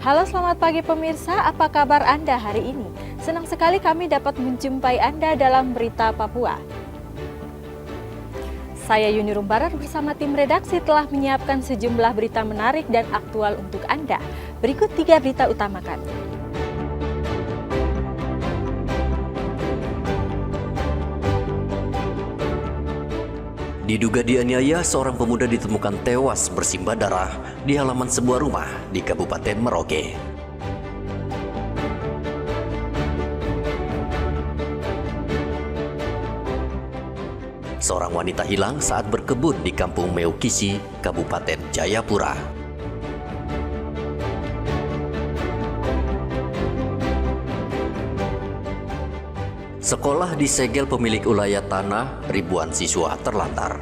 Halo, selamat pagi pemirsa, apa kabar Anda hari ini? Senang sekali kami dapat menjumpai Anda dalam Berita Papua. Saya Yuni Rumbarar bersama tim redaksi telah menyiapkan sejumlah berita menarik dan aktual untuk Anda. Berikut 3 berita utama kami. Diduga dianiaya, seorang pemuda ditemukan tewas bersimbah darah di halaman sebuah rumah di Kabupaten Merauke. Seorang wanita hilang saat berkebun di Kampung Meukisi, Kabupaten Jayapura. Sekolah disegel pemilik ulayat tanah, ribuan siswa terlantar.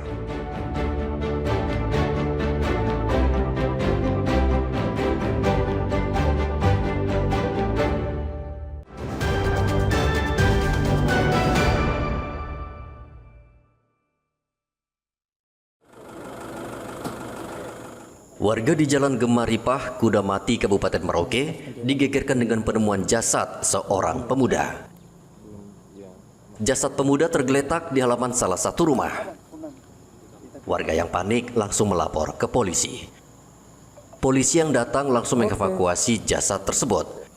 Warga di Jalan Gemaripah, Kudamati, Kabupaten Merauke digegerkan dengan penemuan jasad seorang pemuda. Jasad pemuda tergeletak di halaman salah satu rumah. Warga yang panik langsung melapor ke polisi. Polisi yang datang langsung mengevakuasi jasad tersebut.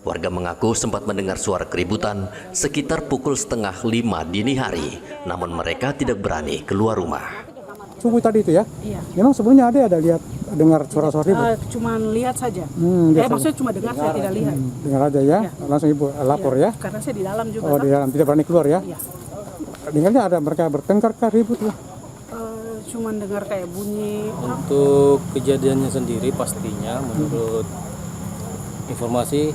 Warga mengaku sempat mendengar suara keributan sekitar pukul 4:30 dini hari, namun mereka tidak berani keluar rumah. Subuh tadi itu ya? Iya. Memang sebelumnya ada lihat dengar suara-suara ribut? Cuman lihat saja. Maksudnya Maksudnya cuma dengar, saya tidak lihat. dengar aja ya? Ya. Langsung ibu lapor ya? Karena saya di dalam juga. Oh di dalam, tidak berani keluar ya? Iya. Dengarnya ada mereka bertengkar kah, ribut ya? Cuman dengar kayak bunyi. Untuk kejadiannya sendiri pastinya menurut informasi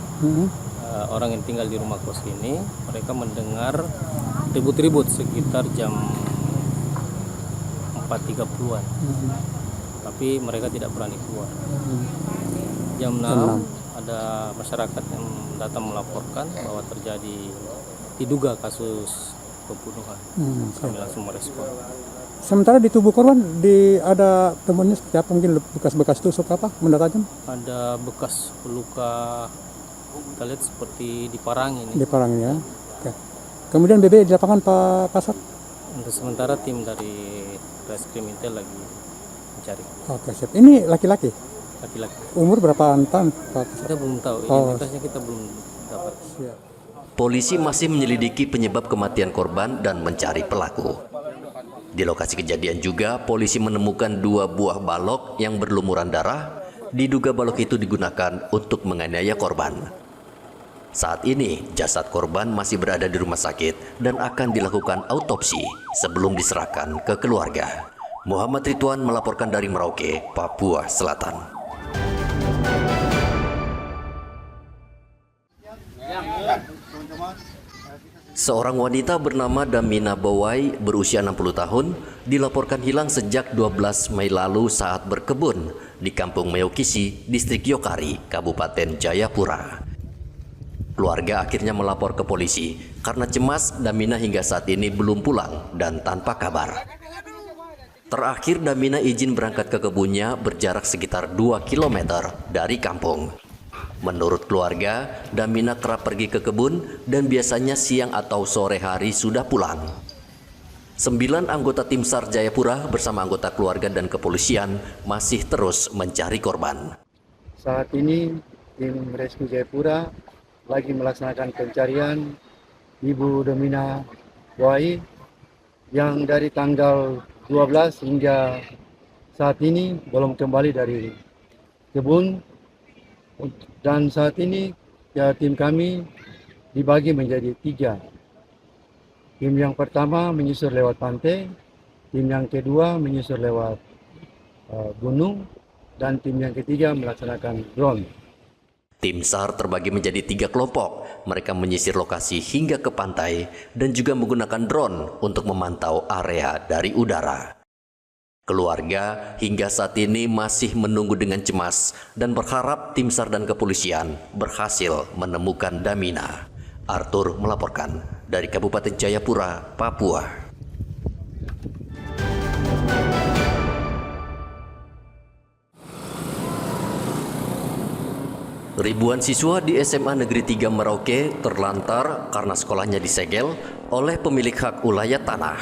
orang yang tinggal di rumah kos ini, mereka mendengar ribut-ribut sekitar jam 4.30-an. Tapi mereka tidak berani keluar. Jam 6 ada masyarakat yang datang melaporkan bahwa terjadi diduga kasus pembunuhan. Kami langsung merespon. Sementara di tubuh korban ada temuannya seperti apa? Mungkin bekas-bekas tusuk apa? Benda tajam? Ada bekas luka, kita lihat seperti diparangi ini. Di parangnya. Oke. Kemudian BB di lapangan Pak Kasat? Untuk sementara tim dari Reskrim Intel lagi mencari Oke, siap. Ini laki-laki? laki-laki. Umur berapa tahun Pak Kasat? Kita belum tahu, Oh. identitasnya kita belum dapat. Siap. Polisi masih menyelidiki penyebab kematian korban dan mencari pelaku. Di lokasi kejadian juga, polisi menemukan 2 buah balok yang berlumuran darah. Diduga balok itu digunakan untuk menganiaya korban. Saat ini, jasad korban masih berada di rumah sakit dan akan dilakukan autopsi sebelum diserahkan ke keluarga. Muhammad Ridwan melaporkan dari Merauke, Papua Selatan. Seorang wanita bernama Damina Bawai berusia 60 tahun dilaporkan hilang sejak 12 Mei lalu saat berkebun di Kampung Meukisi, Distrik Yokari, Kabupaten Jayapura. Keluarga akhirnya melapor ke polisi karena cemas Damina hingga saat ini belum pulang dan tanpa kabar. Terakhir Damina izin berangkat ke kebunnya berjarak sekitar 2 km dari kampung. Menurut keluarga, Damina kerap pergi ke kebun dan biasanya siang atau sore hari sudah pulang. 9 anggota tim SAR Jayapura bersama anggota keluarga dan kepolisian masih terus mencari korban. Saat ini tim Rescue Jayapura lagi melaksanakan pencarian Ibu Damina Bawai yang dari tanggal 12 hingga saat ini belum kembali dari kebun, dan saat ini ya, tim kami dibagi menjadi 3. Tim yang pertama menyusur lewat pantai, tim yang kedua menyusur lewat gunung, dan tim yang ketiga melaksanakan drone. Tim SAR terbagi menjadi 3 kelompok. Mereka menyisir lokasi hingga ke pantai dan juga menggunakan drone untuk memantau area dari udara. Keluarga hingga saat ini masih menunggu dengan cemas dan berharap tim SAR dan kepolisian berhasil menemukan Damina. Arthur melaporkan dari Kabupaten Jayapura, Papua. Ribuan siswa di SMA Negeri 3 Merauke terlantar karena sekolahnya disegel oleh pemilik hak ulayat tanah.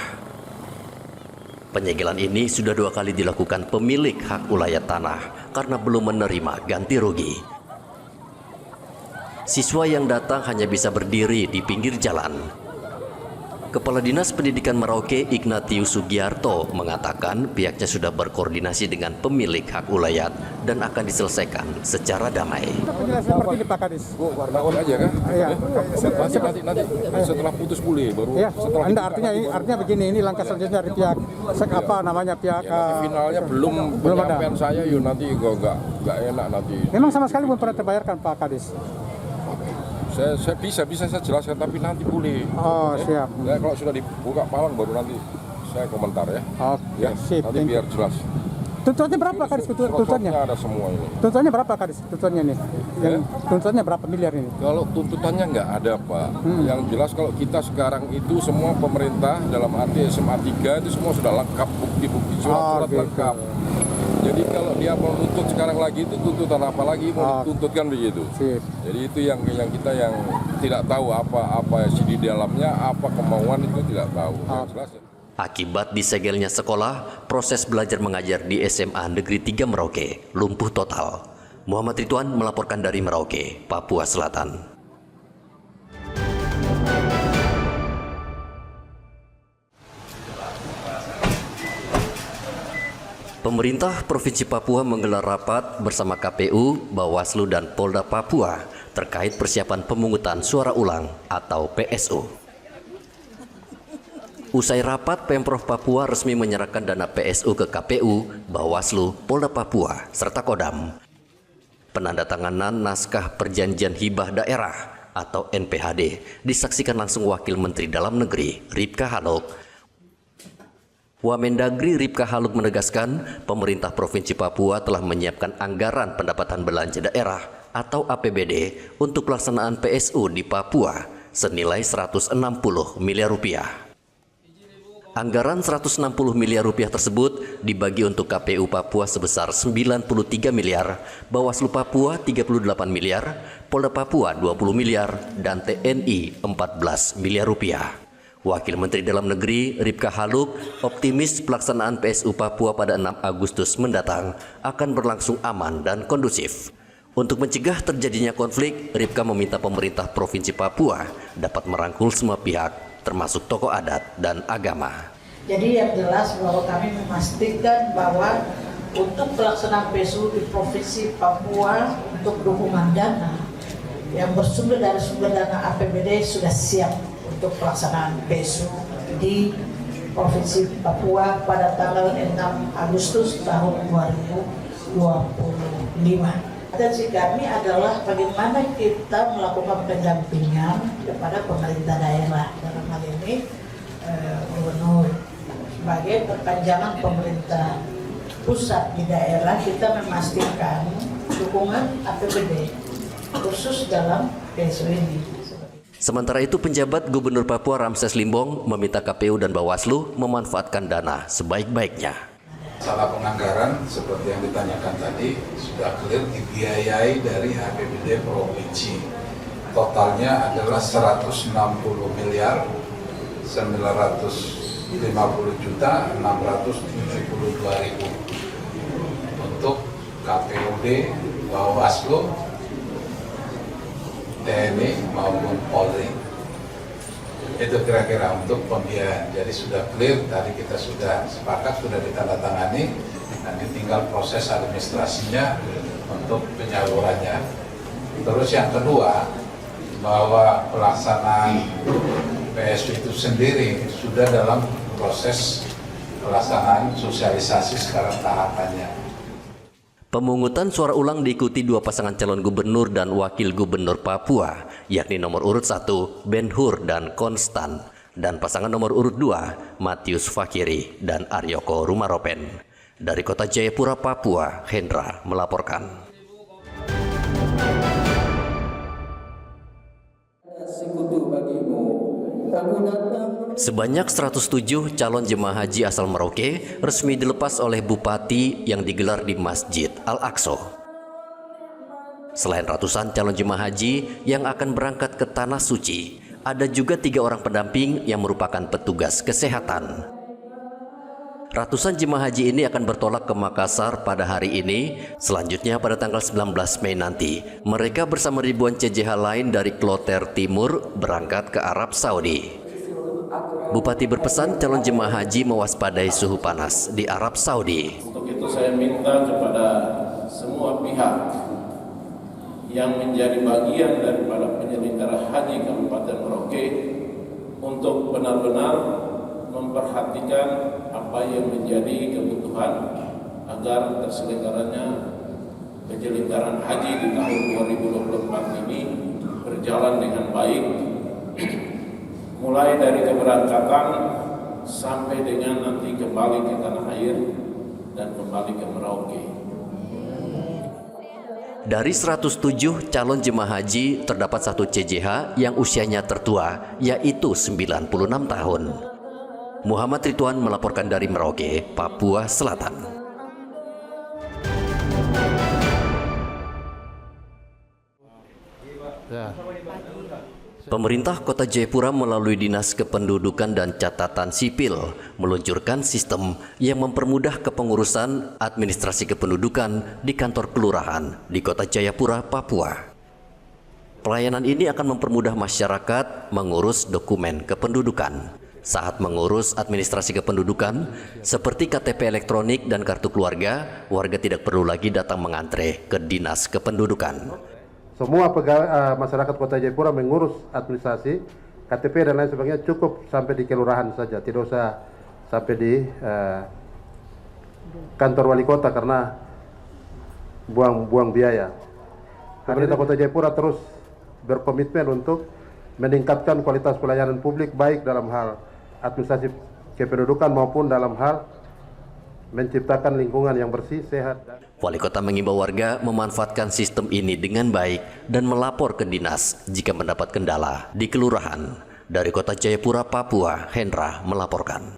Penyegelan ini sudah 2 kali dilakukan pemilik hak ulayat tanah karena belum menerima ganti rugi. Siswa yang datang hanya bisa berdiri di pinggir jalan. Kepala Dinas Pendidikan Merauke Ignatius Sugiarto mengatakan pihaknya sudah berkoordinasi dengan pemilik hak ulayat dan akan diselesaikan secara damai. Penjelasan seperti ini Pak Kadis. Bu, wartawan aja kan? Iya. Nanti setelah putus pulih baru. Iya. Setelah Anda artinya begini, ini langkah selanjutnya dari pihak pihak finalnya belum ada. penyampaian saya, yuk nanti kok nggak enak nanti. Memang sama sekali belum pernah terbayarkan Pak Kadis. Saya bisa saya jelaskan tapi nanti pulih. Oh, siap. Ya, kalau sudah dibuka palang baru nanti saya komentar ya. Oke, Ya, sip. nanti biar jelas. Tuntutannya berapa Kadis tuntutannya? Slot-slotnya ada semua ini. Tuntutannya berapa Kadis tuntutannya nih? Yang tuntutannya berapa miliar ini? Kalau tuntutannya nggak ada Pak. Yang jelas kalau kita sekarang itu semua pemerintah dalam arti SMA 3 itu semua sudah lengkap, bukti-bukti surat gitu. lengkap. Jadi kalau dia mau tuntut sekarang lagi itu tuntutan apa lagi mau dituntutkan begitu. Sip. Jadi itu yang kita yang tidak tahu apa isi di dalamnya, apa kemauan itu tidak tahu. Yang jelas ya. Akibat disegelnya sekolah, proses belajar mengajar di SMA Negeri 3 Merauke lumpuh total. Muhammad Ridwan melaporkan dari Merauke, Papua Selatan. Pemerintah Provinsi Papua menggelar rapat bersama KPU, Bawaslu, dan Polda Papua terkait persiapan pemungutan suara ulang atau PSU. Usai rapat, Pemprov Papua resmi menyerahkan dana PSU ke KPU, Bawaslu, Polda Papua, serta Kodam. Penandatanganan naskah perjanjian hibah daerah atau NPHD disaksikan langsung Wakil Menteri Dalam Negeri Ripka Haluk. Wamendagri Ripka Haluk menegaskan pemerintah Provinsi Papua telah menyiapkan anggaran pendapatan belanja daerah atau APBD untuk pelaksanaan PSU di Papua senilai 160 miliar rupiah. Anggaran 160 miliar rupiah tersebut dibagi untuk KPU Papua sebesar 93 miliar, Bawaslu Papua 38 miliar, Polda Papua 20 miliar, dan TNI 14 miliar rupiah. Wakil Menteri Dalam Negeri Ripka Haluk optimis pelaksanaan PSU Papua pada 6 Agustus mendatang akan berlangsung aman dan kondusif. Untuk mencegah terjadinya konflik, Ripka meminta pemerintah Provinsi Papua dapat merangkul semua pihak, termasuk tokoh adat dan agama. Jadi yang jelas bahwa kami memastikan bahwa untuk pelaksanaan PSU di Provinsi Papua untuk dukungan dana yang bersumber dari sumber dana APBD sudah siap untuk pelaksanaan PSU di Provinsi Papua pada tanggal 6 Agustus tahun 2025. Atensi kami adalah bagaimana kita melakukan pendampingan kepada pemerintah daerah, dalam hal ini gubernur sebagai perpanjangan pemerintah pusat di daerah. Kita memastikan dukungan APBD khusus dalam PSU ini. Sementara itu, penjabat Gubernur Papua Ramses Limbong meminta KPU dan Bawaslu memanfaatkan dana sebaik-baiknya. Salah penganggaran seperti yang ditanyakan tadi sudah clear dibiayai dari APBD provinsi. Totalnya adalah 160 miliar 950 juta 672 ribu untuk KPUD, Bawaslu, TNI maupun Polri. Itu kira-kira untuk pembiayaan. Jadi sudah clear, tadi kita sudah sepakat, sudah ditandatangani, nanti tinggal proses administrasinya untuk penyalurannya. Terus yang kedua, bahwa pelaksanaan PSU itu sendiri sudah dalam proses pelaksanaan sosialisasi sekarang tahapannya. Pemungutan suara ulang diikuti 2 pasangan calon gubernur dan wakil gubernur Papua, yakni nomor urut 1 Ben Hur dan Konstan, dan pasangan nomor urut 2 Matius Fakiri dan Aryoko Rumaropen. Dari kota Jayapura, Papua, Hendra melaporkan. Sebanyak 107 calon jemaah haji asal Merauke resmi dilepas oleh Bupati yang digelar di Masjid Al-Aqsa. Selain ratusan calon jemaah haji yang akan berangkat ke Tanah Suci, ada juga 3 orang pendamping yang merupakan petugas kesehatan. Ratusan jemaah haji ini akan bertolak ke Makassar pada hari ini. Selanjutnya pada tanggal 19 Mei nanti, mereka bersama ribuan CJH lain dari Kloter Timur berangkat ke Arab Saudi. Bupati berpesan calon jemaah haji mewaspadai suhu panas di Arab Saudi. Untuk itu saya minta kepada semua pihak yang menjadi bagian daripada penyelenggara haji Kabupaten Merauke untuk benar-benar memperhatikan apa yang menjadi kebutuhan agar terselenggaranya penyelenggaraan haji di tahun 2024 ini berjalan dengan baik, mulai dari keberangkatan sampai dengan nanti kembali ke tanah air dan kembali ke Merauke. Dari 107 calon jemaah haji, terdapat 1 CJH yang usianya tertua, yaitu 96 tahun. Muhammad Ridwan melaporkan dari Merauke, Papua Selatan. Pemerintah Kota Jayapura melalui Dinas Kependudukan dan Catatan Sipil meluncurkan sistem yang mempermudah kepengurusan administrasi kependudukan di kantor kelurahan di Kota Jayapura, Papua. Pelayanan ini akan mempermudah masyarakat mengurus dokumen kependudukan. Saat mengurus administrasi kependudukan seperti KTP elektronik dan kartu keluarga, warga tidak perlu lagi datang mengantre ke Dinas Kependudukan. Semua masyarakat Kota Jayapura mengurus administrasi, KTP dan lain sebagainya cukup sampai di kelurahan saja, tidak usah sampai di kantor wali kota karena buang biaya. Pemerintah Kota Jayapura terus berkomitmen untuk meningkatkan kualitas pelayanan publik baik dalam hal administrasi kependudukan maupun dalam hal menciptakan lingkungan yang bersih, sehat. Wali Kota mengimbau warga memanfaatkan sistem ini dengan baik dan melapor ke dinas jika mendapat kendala di kelurahan. Dari Kota Jayapura, Papua, Hendra melaporkan.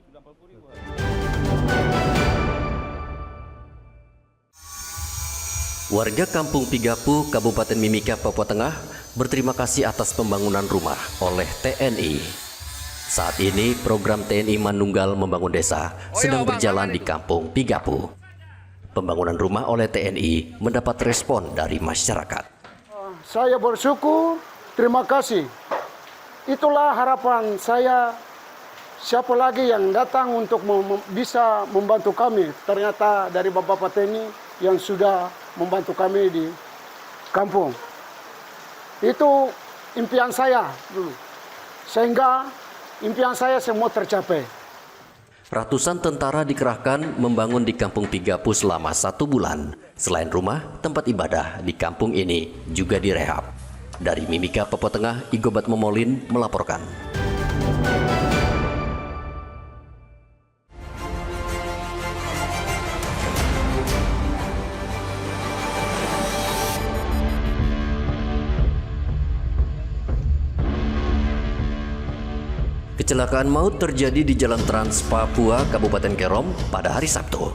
Warga Kampung Pigapu, Kabupaten Mimika, Papua Tengah berterima kasih atas pembangunan rumah oleh TNI. Saat ini program TNI Manunggal Membangun Desa sedang berjalan di Kampung Pigapu. Pembangunan rumah oleh TNI mendapat respon dari masyarakat. Saya bersyukur, terima kasih. Itulah harapan saya. Siapa lagi yang datang untuk bisa membantu kami? Ternyata dari Bapak TNI yang sudah membantu kami di kampung. Itu impian saya dulu. Sehingga impian saya semua tercapai. Ratusan tentara dikerahkan membangun di Kampung Pigapu selama 1 bulan. Selain rumah, tempat ibadah di kampung ini juga direhab. Dari Mimika, Papua Tengah, Igobat Momolin melaporkan. Kecelakaan maut terjadi di Jalan Trans Papua, Kabupaten Kerom pada hari Sabtu.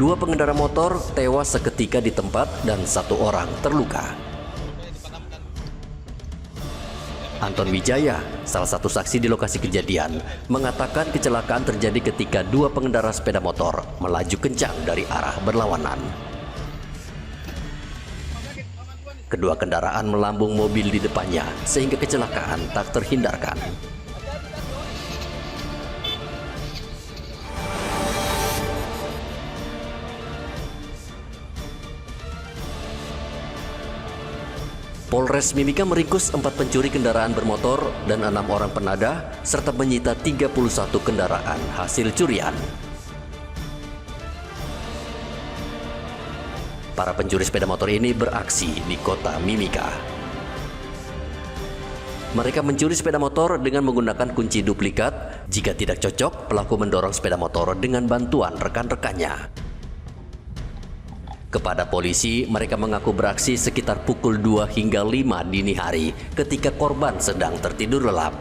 2 pengendara motor tewas seketika di tempat dan 1 orang terluka. Anton Wijaya, salah satu saksi di lokasi kejadian, mengatakan kecelakaan terjadi ketika 2 pengendara sepeda motor melaju kencang dari arah berlawanan. Kedua kendaraan melambung mobil di depannya sehingga kecelakaan tak terhindarkan. Polres Mimika meringkus 4 pencuri kendaraan bermotor dan 6 orang penadah serta menyita 31 kendaraan hasil curian. Para pencuri sepeda motor ini beraksi di kota Mimika. Mereka mencuri sepeda motor dengan menggunakan kunci duplikat. Jika tidak cocok, pelaku mendorong sepeda motor dengan bantuan rekan-rekannya. Kepada polisi, mereka mengaku beraksi sekitar pukul 2 hingga 5 dini hari ketika korban sedang tertidur lelap.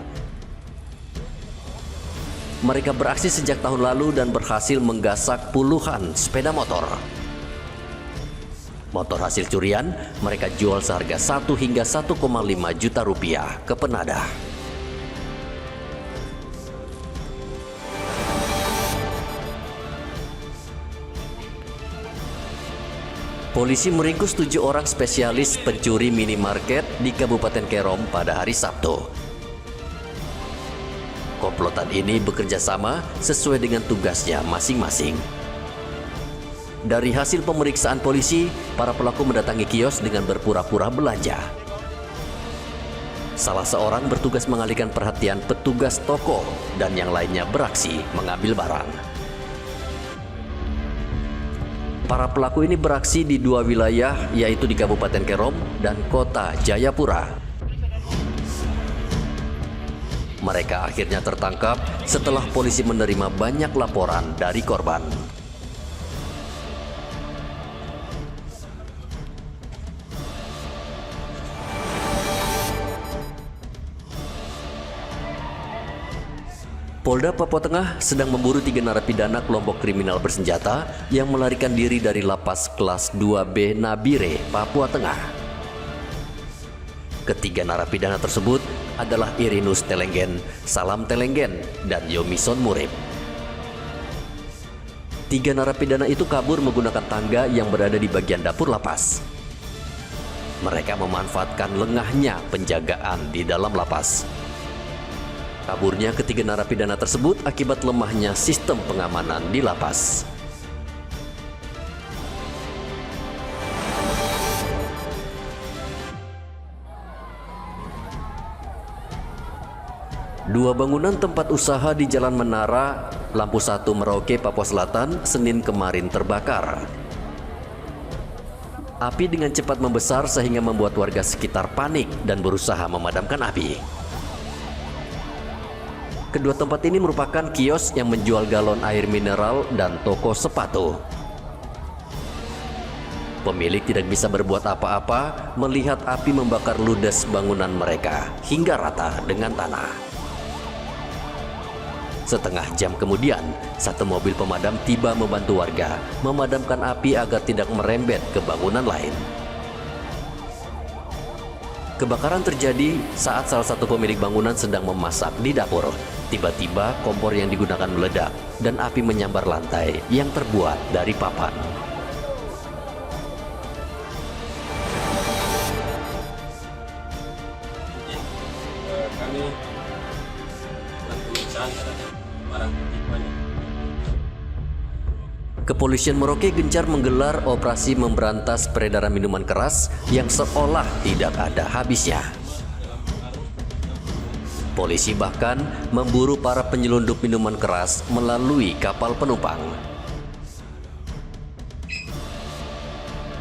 Mereka beraksi sejak tahun lalu dan berhasil menggasak puluhan sepeda motor. Motor hasil curian mereka jual seharga 1 hingga 1,5 juta rupiah ke penadah. Polisi meringkus 7 orang spesialis pencuri minimarket di Kabupaten Kerom pada hari Sabtu. Komplotan ini bekerja sama sesuai dengan tugasnya masing-masing. Dari hasil pemeriksaan polisi, para pelaku mendatangi kios dengan berpura-pura belanja. Salah seorang bertugas mengalihkan perhatian petugas toko dan yang lainnya beraksi mengambil barang. Para pelaku ini beraksi di 2 wilayah, yaitu di Kabupaten Kerom dan Kota Jayapura. Mereka akhirnya tertangkap setelah polisi menerima banyak laporan dari korban. Polda Papua Tengah sedang memburu 3 narapidana kelompok kriminal bersenjata yang melarikan diri dari lapas kelas 2B Nabire, Papua Tengah. Ketiga narapidana tersebut adalah Irinus Telenggen, Salam Telenggen, dan Yomison Murib. 3 narapidana itu kabur menggunakan tangga yang berada di bagian dapur lapas. Mereka memanfaatkan lengahnya penjagaan di dalam lapas. Kaburnya ketiga narapidana tersebut akibat lemahnya sistem pengamanan di lapas. Dua bangunan tempat usaha di Jalan Menara, Lampu 1 Merauke, Papua Selatan, Senin kemarin terbakar. Api dengan cepat membesar sehingga membuat warga sekitar panik dan berusaha memadamkan api. Kedua tempat ini merupakan kios yang menjual galon air mineral dan toko sepatu. Pemilik tidak bisa berbuat apa-apa melihat api membakar ludes bangunan mereka hingga rata dengan tanah. Setengah jam kemudian, 1 mobil pemadam tiba membantu warga memadamkan api agar tidak merembet ke bangunan lain. Kebakaran terjadi saat salah satu pemilik bangunan sedang memasak di dapur. Tiba-tiba kompor yang digunakan meledak dan api menyambar lantai yang terbuat dari papan. Kepolisian Merauke gencar menggelar operasi memberantas peredaran minuman keras yang seolah tidak ada habisnya. Polisi bahkan memburu para penyelundup minuman keras melalui kapal penumpang.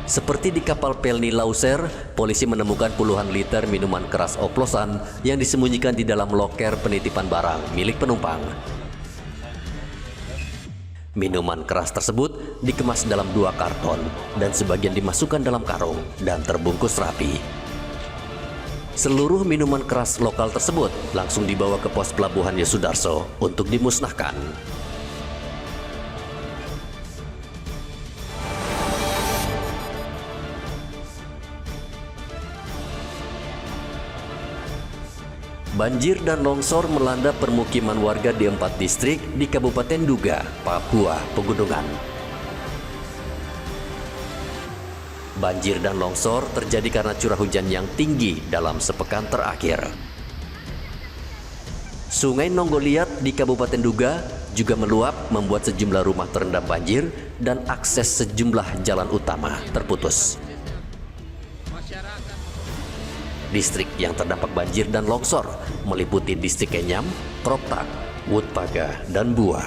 Seperti di kapal Pelni Lauser, polisi menemukan puluhan liter minuman keras oplosan yang disembunyikan di dalam loker penitipan barang milik penumpang. Minuman keras tersebut dikemas dalam 2 karton dan sebagian dimasukkan dalam karung dan terbungkus rapi. Seluruh minuman keras lokal tersebut langsung dibawa ke pos pelabuhan Yosudarso untuk dimusnahkan. Banjir dan longsor melanda permukiman warga di 4 distrik di Kabupaten Duga, Papua Pegunungan. Banjir dan longsor terjadi karena curah hujan yang tinggi dalam sepekan terakhir. Sungai Nonggoliat di Kabupaten Duga juga meluap membuat sejumlah rumah terendam banjir dan akses sejumlah jalan utama terputus. Distrik yang terdampak banjir dan longsor meliputi distrik Kenyam, Proptak, Woodpaga, dan Buah.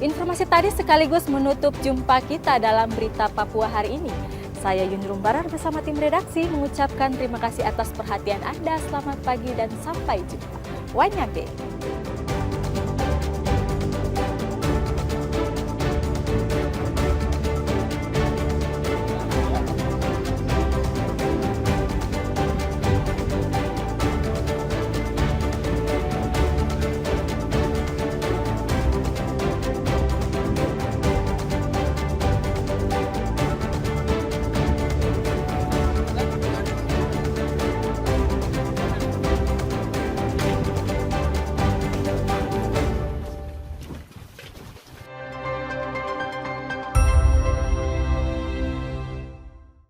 Informasi tadi sekaligus menutup jumpa kita dalam Berita Papua hari ini. Saya Yunrum Barar bersama tim redaksi mengucapkan terima kasih atas perhatian Anda. Selamat pagi dan sampai jumpa. Wanyabe.